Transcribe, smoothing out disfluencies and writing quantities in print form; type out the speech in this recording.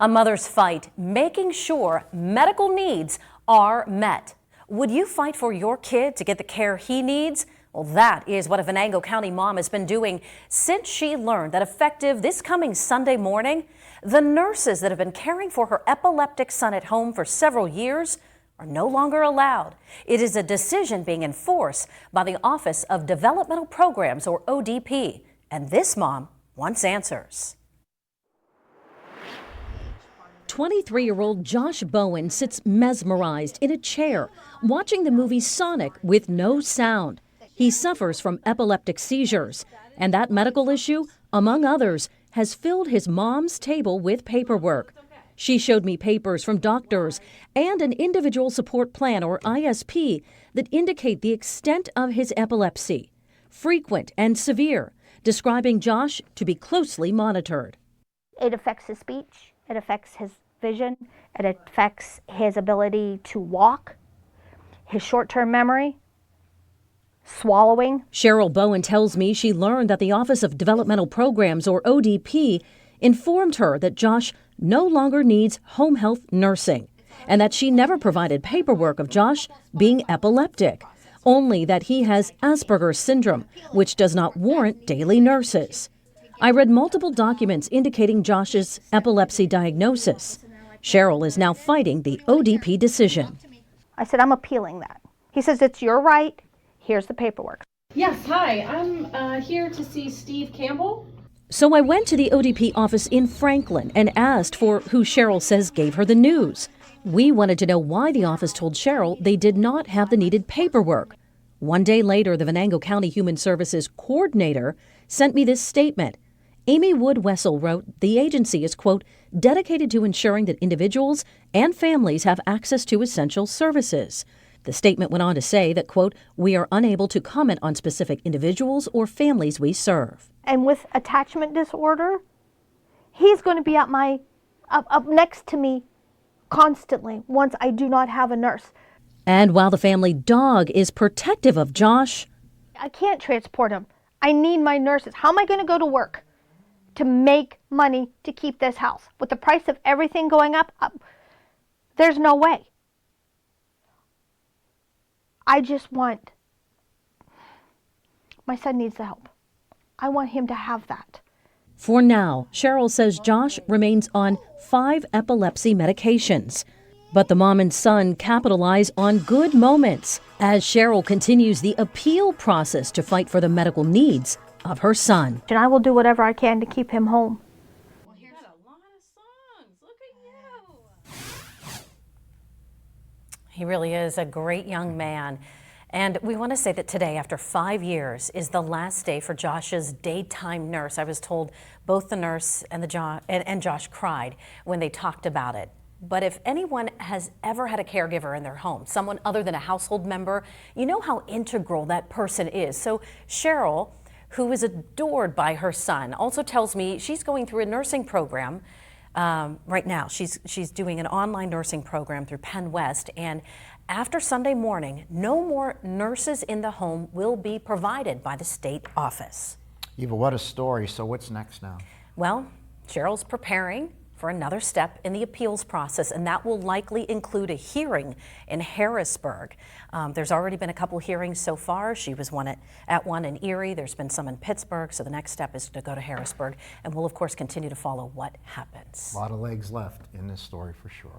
A mother's fight, making sure medical needs are met. Would you fight for your kid to get the care he needs? Well, that is what a Venango County mom has been doing since she learned that effective this coming Sunday morning, the nurses that have been caring for her epileptic son at home for several years are no longer allowed. It is a decision being enforced by the Office of Developmental Programs, or ODP, and this mom wants answers. 23-year-old Josh Bowen sits mesmerized in a chair watching the movie Sonic with no sound. He suffers from epileptic seizures, and that medical issue, among others, has filled his mom's table with paperwork. She showed me papers from doctors and an individual support plan, or ISP, that indicate the extent of his epilepsy, frequent and severe, describing Josh to be closely monitored. It affects his speech, it affects his vision, it affects his ability to walk, his short-term memory, swallowing. Cheryl Bowen tells me she learned that the Office of Developmental Programs, or ODP, informed her that Josh no longer needs home health nursing, and that she never provided paperwork of Josh being epileptic, only that he has Asperger's syndrome, which does not warrant daily nurses. I read multiple documents indicating Josh's epilepsy diagnosis. Cheryl is now fighting the ODP decision. I said, I'm appealing that. He says, it's your right. Here's the paperwork. Yes, hi. I'm here to see Steve Campbell. So I went to the ODP office in Franklin and asked for who Cheryl says gave her the news. We wanted to know why the office told Cheryl they did not have the needed paperwork. One day later, the Venango County Human Services coordinator sent me this statement. Amy Wood Wessel wrote, the agency is, quote, dedicated to ensuring that individuals and families have access to essential services. The statement went on to say that, quote, we are unable to comment on specific individuals or families we serve. And with attachment disorder, he's going to be up next to me constantly once I do not have a nurse. And while the family dog is protective of Josh, I can't transport him. I need my nurses. How am I going to go to work to make money to keep this house? With the price of everything going up, there's no way. I just want, my son needs the help. I want him to have that. For now, Cheryl says Josh remains on 5 epilepsy medications. But the mom and son capitalize on good moments as Cheryl continues the appeal process to fight for the medical needs of her son. And I will do whatever I can to keep him home. Well, here's a lot of songs. Look at you. He really is a great young man. And we want to say that today, after 5 years, is the last day for Josh's daytime nurse. I was told both the nurse and Josh cried when they talked about it. But if anyone has ever had a caregiver in their home, someone other than a household member, you know how integral that person is. So Cheryl, who is adored by her son, also tells me she's going through a nursing program right now. She's doing an online nursing program through Penn West, and after Sunday morning, no more nurses in the home will be provided by the state office. Eva, what a story. So what's next now? Well, Cheryl's preparing for another step in the appeals process, and that will likely include a hearing in Harrisburg. There's already been a couple hearings so far. She was at one in Erie. There's been some in Pittsburgh, so the next step is to go to Harrisburg, and we'll, of course, continue to follow what happens. A lot of legs left in this story for sure.